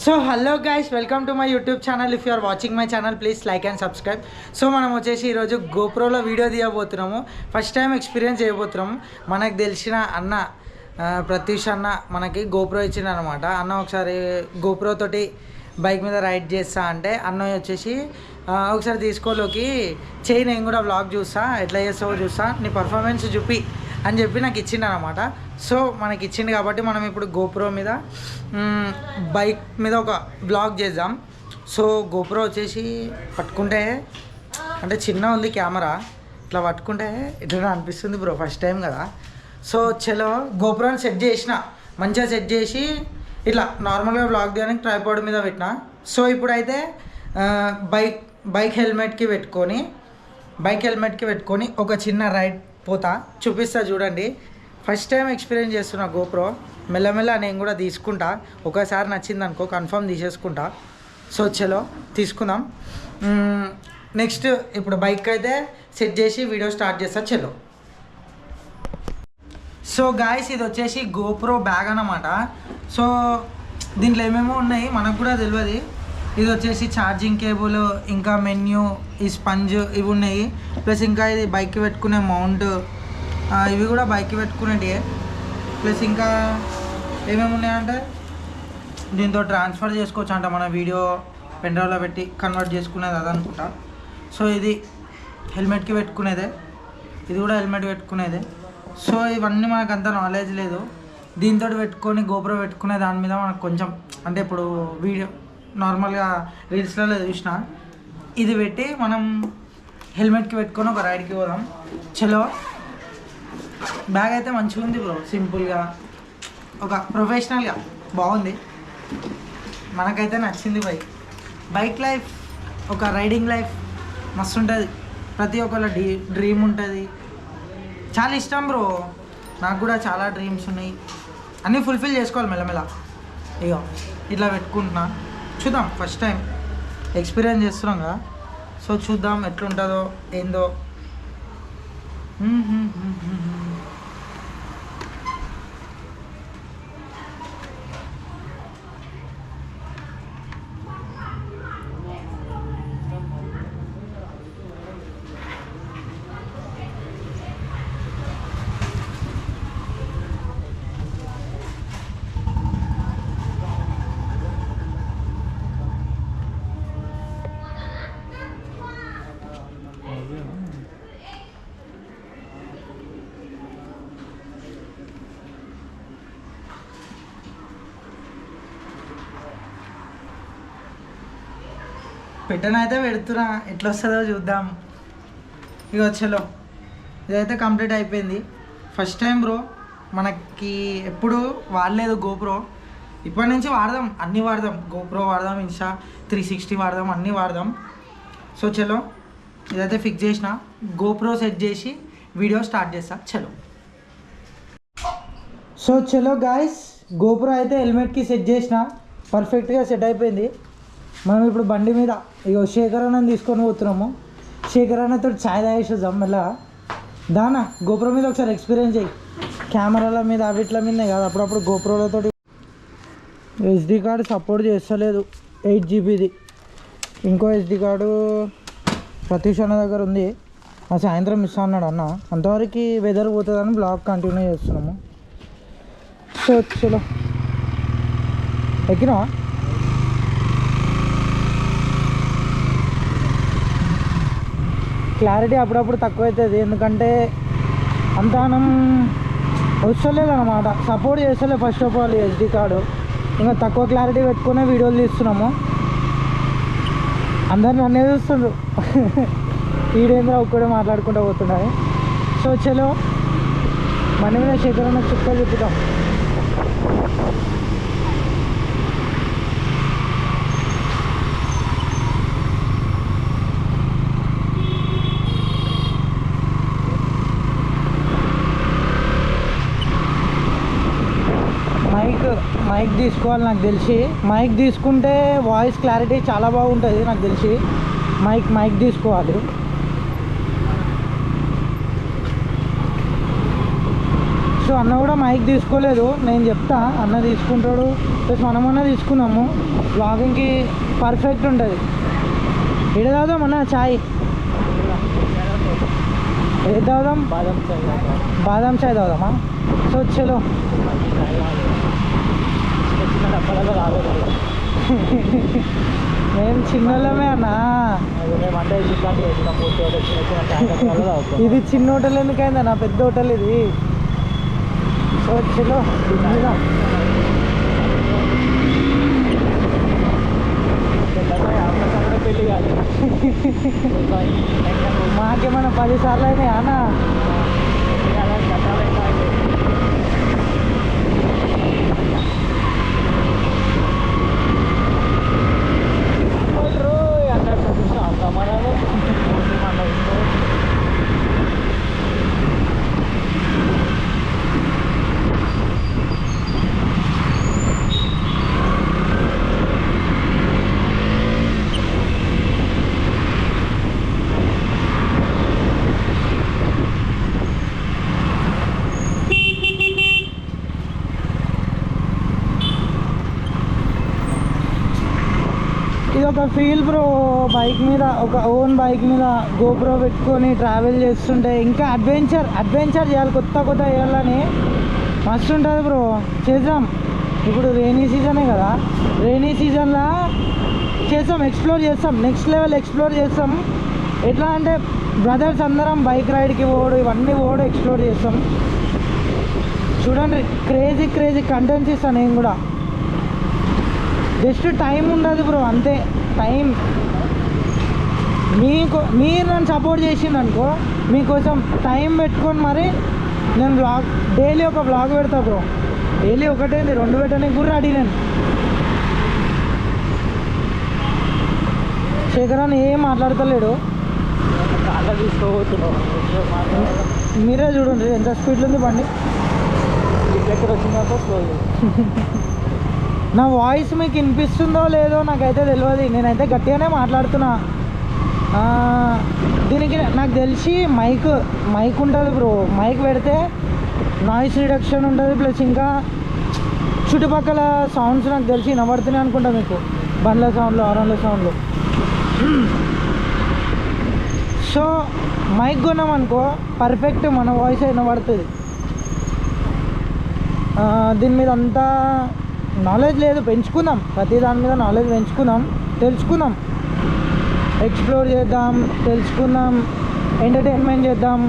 So hello guys, welcome to my YouTube channel. If you are watching my channel please like and subscribe. So మనం వచ్చేసి ఈరోజు గోప్రోలో video తీయబోతున్నాము. First time experience చేయబోతున్నాము. మనకు తెలిసిన అన్న ప్రత్యూష్ అన్న మనకి గోప్రో ఇచ్చిండు అనమాట. అన్న ఒకసారి గోప్రో తోటి బైక్ మీద రైడ్ చేస్తా అంటే అన్న వచ్చేసి ఒకసారి తీసుకోలోకి చేయి, నేను కూడా వ్లాగ్ చూస్తా, ఎట్లా చేస్తావో చూస్తా, నీ పర్ఫార్మెన్స్ చూపి అని చెప్పి నాకు ఇచ్చిండు అనమాట. సో మనకి ఇచ్చింది కాబట్టి మనం ఇప్పుడు గోప్రో మీద బైక్ మీద ఒక బ్లాగ్ చేద్దాం. సో గోప్రో వచ్చేసి పట్టుకుంటే అంటే చిన్న ఉంది కెమెరా, ఇట్లా పట్టుకుంటే ఇట్లా అనిపిస్తుంది బ్రో, ఫస్ట్ టైం కదా. సో చలో గోప్రోని సెట్ చేసిన, మంచిగా సెట్ చేసి ఇట్లా నార్మల్గా బ్లాగ్ తీయడానికి ట్రైపాడ్ మీద పెట్టిన. సో ఇప్పుడైతే బైక్ హెల్మెట్కి పెట్టుకొని ఒక చిన్న రైడ్ పోతా, చూపిస్తా చూడండి. ఫస్ట్ టైం ఎక్స్పీరియన్స్ చేస్తున్నా గోప్రో. మెల్లమెల్ల నేను కూడా తీసుకుంటా, ఒకసారి నచ్చింది అనుకో కన్ఫర్మ్ తీసేసుకుంటా. సో చలో తీసుకుందాం. నెక్స్ట్ ఇప్పుడు బైక్ అయితే సెట్ చేసి వీడియో స్టార్ట్ చేస్తా, చలో. సో గాయస్, ఇది వచ్చేసి గోప్రో బ్యాగ్ అన్నమాట. సో దీంట్లో ఏమేమో ఉన్నాయి మనకు కూడా తెలియదు. ఇది వచ్చేసి ఛార్జింగ్ కేబుల్, ఇంకా మెన్యూ, ఈ స్పంజ్ ఇవి ఉన్నాయి. ప్లస్ ఇంకా ఇది బైక్కి పెట్టుకునే మౌంట్, ఇవి కూడా బైక్కి పెట్టుకునేటివి. ప్లస్ ఇంకా ఏమేమి ఉన్నాయంటే దీంతో ట్రాన్స్ఫర్ చేసుకోవచ్చు అంట, మన వీడియో పెన్డ్రైవ్లో పెట్టి కన్వర్ట్ చేసుకునేది అదనుకుంటా. సో ఇది హెల్మెట్కి పెట్టుకునేదే, ఇది కూడా హెల్మెట్ పెట్టుకునేదే. సో ఇవన్నీ మనకు అంత నాలెడ్జ్ లేదు. దీంతో పెట్టుకొని గోప్రో పెట్టుకునే దాని మీద మనకు కొంచెం అంటే ఇప్పుడు వీడియో నార్మల్గా రీల్స్లలో చూసిన, ఇది పెట్టి మనం హెల్మెట్కి పెట్టుకొని ఒక రైడ్కి పోదాం, చలో. బ్యాగ్ అయితే మంచిగా ఉంది బ్రో, సింపుల్గా ఒక ప్రొఫెషనల్గా బాగుంది, మనకైతే నచ్చింది. బైక్ లైఫ్, ఒక రైడింగ్ లైఫ్ మస్తు ఉంటుంది. ప్రతి ఒక్కళ్ళ డ్రీమ్ ఉంటుంది. చాలా ఇష్టం బ్రో, నాకు కూడా చాలా డ్రీమ్స్ ఉన్నాయి, అన్నీ ఫుల్ఫిల్ చేసుకోవాలి మెల్లమెల్ల. ఇగో ఇట్లా పెట్టుకుంటున్నా, చూద్దాం. ఫస్ట్ టైం ఎక్స్పీరియన్స్ చేస్తున్నాం కదా, సో చూద్దాం ఎట్లుంటుందో ఏందో. పెట్టనైతే పెడుతున్నా, ఎట్లా వస్తుందో చూద్దాం. ఇక చలో, ఇదైతే కంప్లీట్ అయిపోయింది. ఫస్ట్ టైం బ్రో, మనకి ఎప్పుడు వాడలేదు గోప్రో, ఇప్పటి నుంచి వాడదాం, అన్నీ వాడదాం. గోప్రో వాడదాం, ఇన్స్టా 360 వాడదాం, అన్నీ వాడదాం. సో చలో, ఇదైతే ఫిక్స్ చేసిన, గోప్రో సెట్ చేసి వీడియో స్టార్ట్ చేస్తా, చలో. సో చలో గాయస్, గోప్రో అయితే హెల్మెట్కి సెట్ చేసిన, పర్ఫెక్ట్గా సెట్ అయిపోయింది. మనం ఇప్పుడు బండి మీద ఇగో శేఖర్ అన్నని తీసుకొని పోతున్నాము. శేఖర్ అన్నతో ఛాయ్ తాగేసి వద్దాం మెల్లగా. దానా గోప్రో మీద ఒకసారి ఎక్స్పీరియన్స్ చేయి, కెమెరాల మీద అవిట్ల మీద కాదు. అప్పుడప్పుడు గోప్రోలతో SD కార్డు సపోర్ట్ చేస్తలేదు, 8 GBది. ఇంకో SD కార్డు ప్రతీష్ అన్న దగ్గర ఉంది, ఆ సాయంత్రం ఇస్తా అన్నాడు అన్న. అంతవరకు వెదర్ పోతుందని బ్లాగ్ కంటిన్యూ చేస్తున్నాము. సో చలో, ఎక్కినా క్లారిటీ అప్పుడప్పుడు తక్కువ అవుతుంది, ఎందుకంటే అంతానం వస్తలేదు అనమాట, సపోర్ట్ చేస్తలే. First of all SD card ఇంకా తక్కువ క్లారిటీ పెట్టుకునే వీడియోలు తీస్తున్నాము. అందరు నన్నే చూస్తుండ్రు, ఈడేంద్ర ఒక్కడే మాట్లాడుకుంటూ పోతున్నాయి. సో చలో, మన మీద శేఖరన్న చుక్కలు చెప్పుతాం. మైక్ తీసుకోవాలి నాకు తెలిసి, మైక్ తీసుకుంటే వాయిస్ క్లారిటీ చాలా బాగుంటుంది నాకు తెలిసి. మైక్ తీసుకోవాలి. సో సో అన్న కూడా మైక్ తీసుకోలేదు, నేను చెప్తా అన్న తీసుకుంటాడు, ప్లస్ మనమన్నా తీసుకున్నాము, బ్లాగింగ్కి పర్ఫెక్ట్ ఉంటుంది. ఎడ తాగుదాం అన్న చాయ్? ఏది తాగుదాం? బాదం చాయ్ తాగుదామా? సో చలో. మేము చిన్నోళ్ళమే అన్నా. ఇది చిన్న హోటల్ ఎందుకైందా నా, పెద్ద హోటల్ ఇది. సో చలో మాకేమన్నా 10 సార్లు అయినాయి అన్న. ఇది ఒక ఫీల్ బ్రో, బైక్ మీద, ఒక ఓన్ బైక్ మీద గోప్రో పెట్టుకొని ట్రావెల్ చేస్తుంటే ఇంకా అడ్వెంచర్ చేయాలి, కొత్త చేయాలని మస్తు ఉంటుంది బ్రో. చేద్దాం, ఇప్పుడు రెయినీ సీజనే కదా, రెయినీ సీజన్లో చేస్తాం, ఎక్స్ప్లోర్ చేస్తాం, నెక్స్ట్ లెవెల్ ఎక్స్ప్లోర్ చేస్తాం. ఎట్లా అంటే బ్రదర్స్ అందరం బైక్ రైడ్కి పోవడం, ఇవన్నీ పోవడం, ఎక్స్ప్లోర్ చేస్తాం. చూడండి క్రేజీ కంటెంట్స్ ఇస్తాను నేను కూడా. జస్ట్ టైం ఉండదు బ్రో, అంతే. టైం మీరు నన్ను సపోర్ట్ చేసిందనుకో, మీకోసం టైం పెట్టుకొని మరి నేను డైలీ ఒక బ్లాగ్ పెడతా బ్రో. డైలీ ఒకటేంది 2 పెట్టడానికి కూడా రెడీ నేను. శేఖరాన్ని ఏం మాట్లాడతలేడు, మీరే చూడండి ఎంత స్పీడ్లో ఉంది బండి. దగ్గర వచ్చిందాక స్లో. నా వాయిస్ మీకు వినిపిస్తుందో లేదో నాకైతే తెలియదు, నేనైతే గట్టిగానే మాట్లాడుతున్నా. దీనికి నాకు తెలిసి మైక్ ఉంటుంది బ్రో. మైక్ పెడితే నాయిస్ రిడక్షన్ ఉంటుంది, ప్లస్ ఇంకా చుట్టుపక్కల సౌండ్స్ నాకు తెలిసి వినబడుతున్నాయి అనుకుంటా మీకు, బండ్ల సౌండ్లు, హారన్ల సౌండ్లు. సో మైక్ కొన్నామనుకో పర్ఫెక్ట్ మన వాయిస్ వినబడుతుంది. దీని మీద అంతా నాలెడ్జ్ లేదు, పెంచుకుందాం, ప్రతి దాని మీద నాలెడ్జ్ పెంచుకుందాం, తెలుసుకుందాం, ఎక్స్ప్లోర్ చేద్దాం, తెలుసుకుందాం, ఎంటర్టైన్మెంట్ చేద్దాం,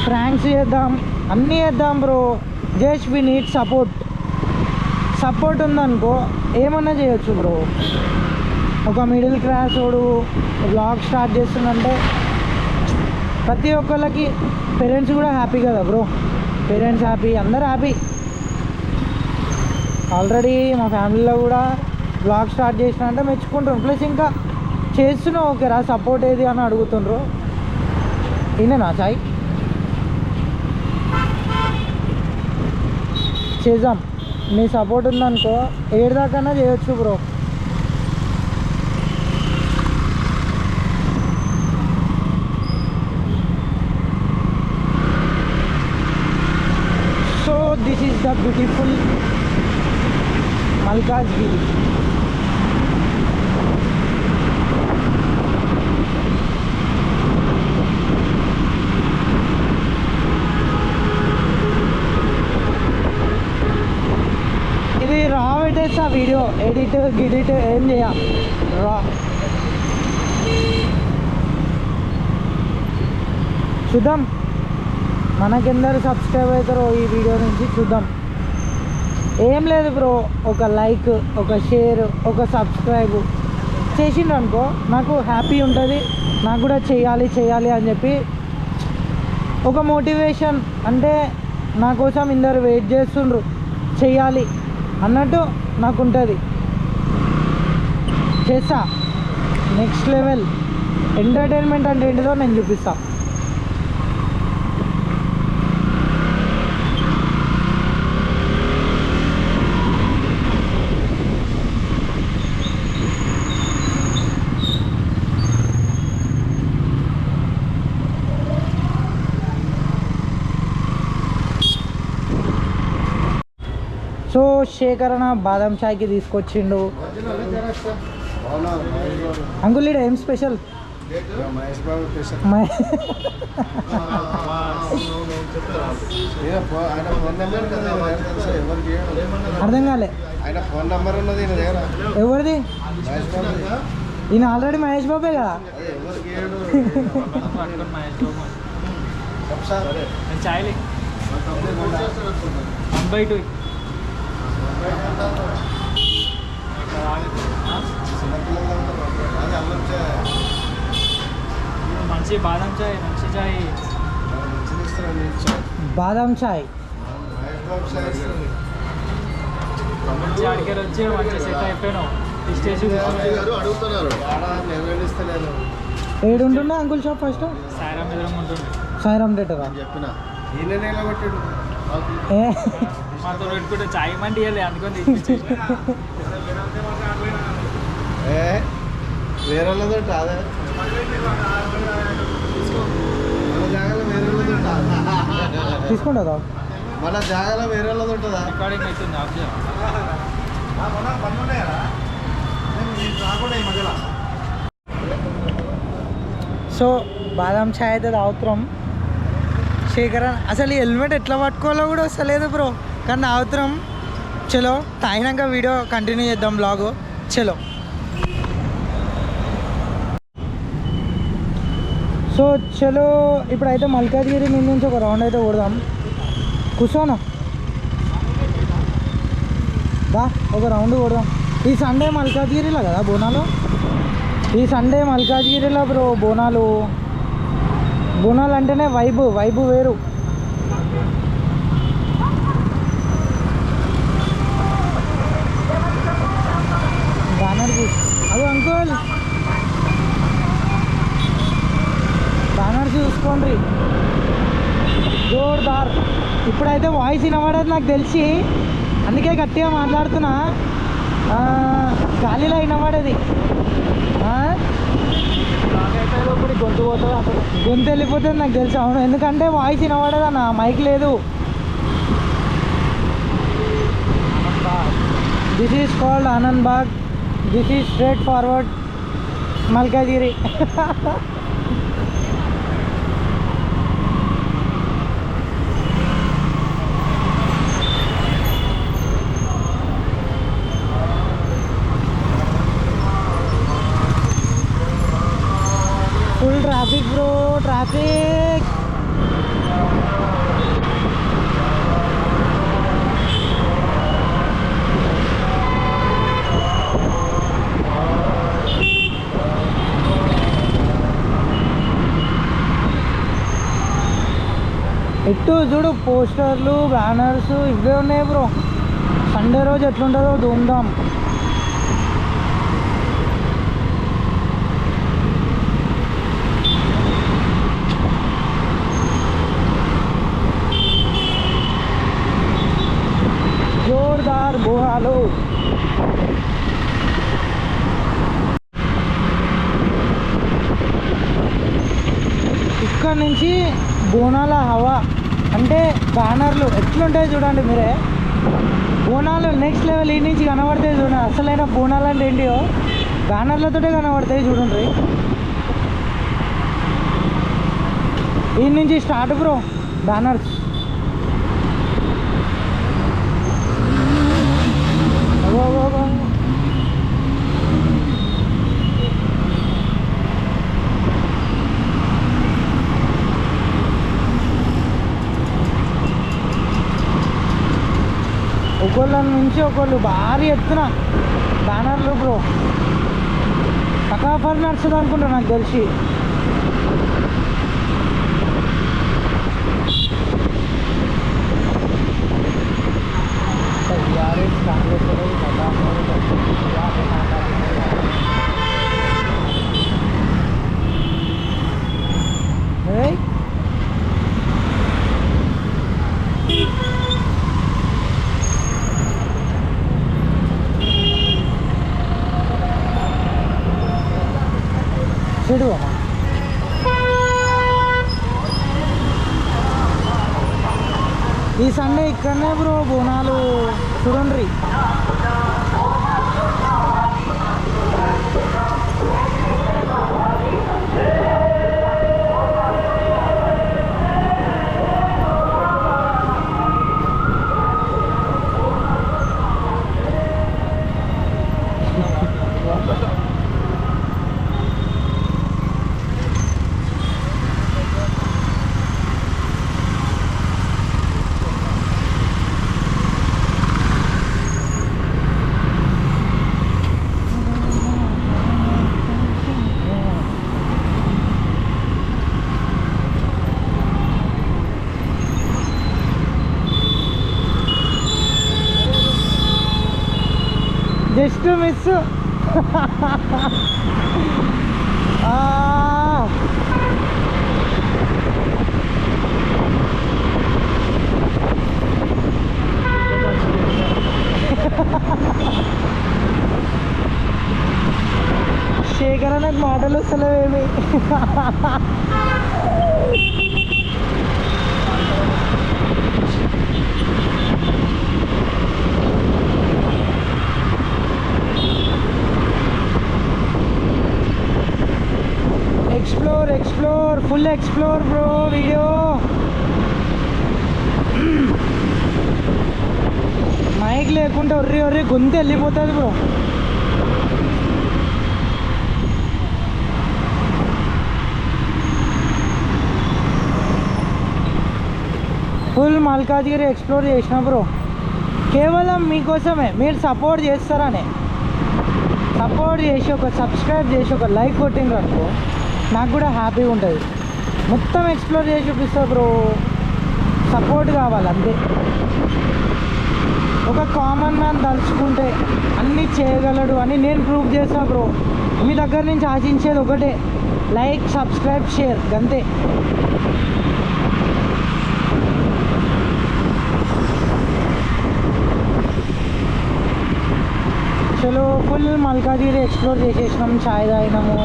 ప్రాంక్స్ చేద్దాం, అన్నీ చేద్దాం bro. Just we need support ఉందనుకో ఏమన్నా చేయొచ్చు బ్రో. ఒక మిడిల్ క్లాస్ వాడు బ్లాగ్ స్టార్ట్ చేస్తుందంటే ప్రతి ఒక్కళ్ళకి పేరెంట్స్ కూడా హ్యాపీ కదా బ్రో. పేరెంట్స్ హ్యాపీ, అందరు హ్యాపీ. ఆల్రెడీ మా ఫ్యామిలీలో కూడా బ్లాగ్ స్టార్ట్ చేసిన అంటే మెచ్చుకుంటారు, ప్లస్ ఇంకా చేస్తున్నావు ఓకేరా సపోర్ట్ ఏది అని అడుగుతుండ్రు. ఇన్నేనా చాయ్? చేద్దాం, నీ సపోర్ట్ ఉందనుకో ఏడు దాకా చేయొచ్చు bro. So this is the beautiful Malkajgiri. ఇది రా పెట్టేస్తా, వీడియో ఎడిట్ ఏం చేయ, రా. చూద్దాం మనకెందరు సబ్స్క్రైబ్ అవుతారో ఈ వీడియో నుంచి, చూద్దాం. ఏం లేదు బ్రో, ఒక లైక్, ఒక షేర్, ఒక సబ్స్క్రైబ్ చేసిండ్రు అనుకో నాకు హ్యాపీ ఉంటుంది. నాకు కూడా చేయాలి అని చెప్పి ఒక మోటివేషన్, అంటే నా కోసం ఇందరు వెయిట్ చేస్తుండ్రు చెయ్యాలి అన్నట్టు నాకు ఉంటుంది. చేస్తా, నెక్స్ట్ లెవెల్ ఎంటర్టైన్మెంట్ అంటే ఏంటిదో నేను చూపిస్తా. సో శేఖర్ అన్న బాదం చాయ్కి తీసుకొచ్చిండు. అంకుల్ ఈడ ఏం స్పెషల్? అర్థం కాలే. ఎవరిది? ఈయన ఆల్రెడీ మహేష్ బాబే కదా. మంచి బాదం చాయ్, మంచి చాయ్, బాదం చాయ్ మంచి అడిగారు వచ్చి మంచి సెట్ అయిపోయాను. ఏడుంటుండే అంకుల్ షాప్ ఫస్ట్? సాయిరామ్ ఎదురుగా ఉంటుంది. సాయిరామ్ థియేటరా? మాతో పెట్టుకుంటే చాయ్ మండి ఇవ్వాలి అనుకోని వేరే వాళ్ళతో అదే తీసుకుంటుందా? మన జాగాలో వేరే వాళ్ళతో ఉంటుందా? రికార్డింగ్ అవుతుంది. ఆఫ్ సో బాదం చాయ్ అయితే తాగుతున్నాం. శేఖర్ అసలు ఈ హెల్మెట్ ఎట్లా పట్టుకోవాలో కూడా వస్తలేదు బ్రో, కానీ తాగుతున్నాం. చలో తాగినాక వీడియో కంటిన్యూ చేద్దాం బ్లాగు. చలో. సో చలో ఇప్పుడైతే మల్కాజ్గిరి మీద నుంచి ఒక రౌండ్ అయితే కొడదాం. కూర్చోనా బా, ఒక రౌండ్ కొడదాం. ఈ సండే మల్కాజ్గిరిలో కదా బోనాలు? ఈ సండే మల్కాజ్గిరిలో బ్రో బోనాలు. బోనాలు అంటేనే వైబు వేరు. బ్యానర్ అది అంకుల్ బ్యానర్ చూసుకోండి, జోర్దార్. ఇప్పుడైతే వాయిస్ వినబడేది నాకు తెలిసి, అందుకే గట్టిగా మాట్లాడుతున్నా. గాలిలో వినబడేది. గొంతు పోతుంది, అసలు గొంతు వెళ్ళిపోతుంది నాకు తెలుసు. అవును, ఎందుకంటే వాయిస్ వినబడేది అన్న, మైక్ లేదు. This is called Anand Bagh. This is straight forward Malkajgiri. Full traffic bro, traffic. ఇటు చూడు, పోస్టర్లు, బ్యానర్స్ ఇవే ఉన్నాయి బ్రో. సండే రోజు ఎట్లుంటుందో ధూమ్ధామ్. జోర్దార్ బోనాలు. ఇక్కడ నుంచి బోనాల హవా అంటే బ్యానర్లు ఎట్లుంటాయి చూడండి మీరే. Bonalu next level. ఈ నుంచి కనబడతాయి చూడండి. అసలైన బోనాలు అంటే ఏంటియో బ్యానర్లతోటే కనబడతాయి చూడండి. ఈ నుంచి స్టార్ట్ బ్రో బ్యానర్స్. ఒకళ్ళ నుంచి ఒకళ్ళు భారీ ఎత్తున బ్యానర్లు బ్రో. ఫటాఫట్ నడుస్తుంది అనుకుంటా నాకు తెలిసి. చూడు ఈ సండే ఇక్కడనే బ్రో బోనాలు చూడండి. Just miss. శేఖర్ నాకు మాటలు వస్తలేవేమి. Explore full explore bro video. Mike లేకుండా ఒర్రి గొంతు వెళ్ళిపోతుంది బ్రో. ఫుల్ మల్కాజ్గిరి ఎక్స్ప్లోర్ చేసిన బ్రో, కేవలం మీకోసమే. మీరు సపోర్ట్ చేస్తారనే, సపోర్ట్ చేసి ఒక సబ్స్క్రైబ్ చేసి ఒక లైక్ కొట్టిండ్రు అనుకో, నాకు కూడా హ్యాపీగా ఉంటుంది. మొత్తం ఎక్స్ప్లోర్ చేసి చూపిస్తా బ్రో, సపోర్ట్ కావాలి అంతే. ఒక కామన్ మ్యాన్ తలుచుకుంటే అన్నీ చేయగలడు అని నేను ప్రూవ్ చేస్తా బ్రో. మీ దగ్గర నుంచి ఆశించేది ఒకటే, లైక్ సబ్స్క్రైబ్ షేర్ అంతే. చలో ఫుల్ మల్కాజ్గిరి ఎక్స్ప్లోర్ చేసేసినాం, చాయ్ తాగినాము,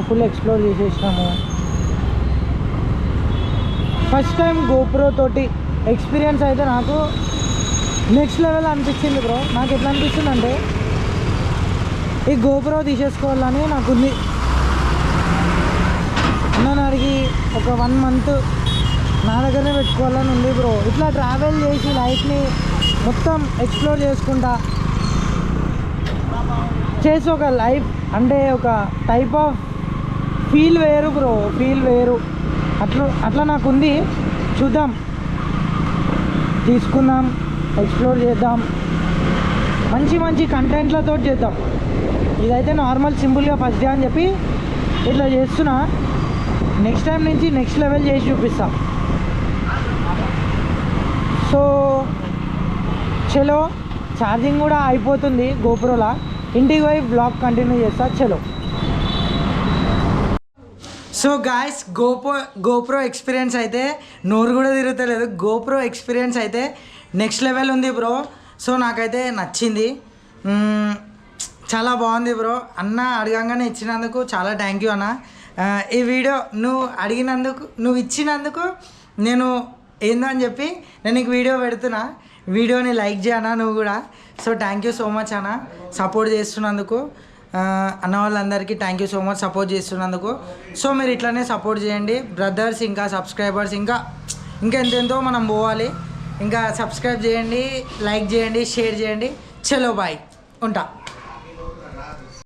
ఫుల్ ఎక్స్ప్లోర్ చేసేసినాము. ఫస్ట్ టైం గోప్రో తోటి ఎక్స్పీరియన్స్ అయితే నాకు నెక్స్ట్ లెవెల్ అనిపించింది బ్రో. నాకు ఎట్లా అనిపిస్తుంది అంటే ఈ గోప్రో తీసేసుకోవాలని నాకుంది. నన్ను అడిగి ఒక 1 month నా దగ్గరనే పెట్టుకోవాలని ఉంది బ్రో. ఇట్లా ట్రావెల్ చేసి లైఫ్ని మొత్తం ఎక్స్ప్లోర్ చేసుకుంటా చేసి ఒక లైఫ్ అంటే ఒక టైప్ ఆఫ్ ఫీల్ వేరు బ్రో, ఫీల్ వేరు. అట్లా నాకు ఉంది. చూద్దాం, తీసుకుందాం, ఎక్స్ప్లోర్ చేద్దాం, మంచి కంటెంట్లతో చేద్దాం. ఇదైతే నార్మల్ సింపుల్గా ఫస్ట్ డే అని చెప్పి ఇట్లా చేస్తున్నా. నెక్స్ట్ టైం నుంచి నెక్స్ట్ లెవెల్ చేసి చూపిస్తాం. సో చలో, ఛార్జింగ్ కూడా అయిపోతుంది గోప్రోలా. ఇంటికి పోయి బ్లాగ్ కంటిన్యూ చేస్తా. చలో. సో గాయస్, గోప్రో ఎక్స్పీరియన్స్ అయితే నోరు కూడా తిరుగుతలేదు. గోప్రో ఎక్స్పీరియన్స్ అయితే నెక్స్ట్ లెవెల్ ఉంది బ్రో. సో నాకైతే నచ్చింది, చాలా బాగుంది బ్రో. అన్న అడగంగానే ఇచ్చినందుకు చాలా థ్యాంక్ యూ అన్న. ఈ వీడియో నువ్వు అడిగినందుకు, నువ్వు ఇచ్చినందుకు నేను ఏందని చెప్పి నేను నీకు వీడియో పెడుతున్నా. వీడియోని లైక్ చేయనా నువ్వు కూడా. So thank you so much అన్న, సపోర్ట్ చేస్తున్నందుకు. అన్న వాళ్ళందరికీ thank you so much support చేస్తున్నందుకు. సో మీరు ఇట్లానే సపోర్ట్ చేయండి బ్రదర్స్, ఇంకా సబ్స్క్రైబర్స్, ఇంకా ఎంతెంతో మనం పోవాలి. ఇంకా సబ్స్క్రైబ్ చేయండి, లైక్ చేయండి, షేర్ చేయండి. చలో బాయ్, ఉంటా.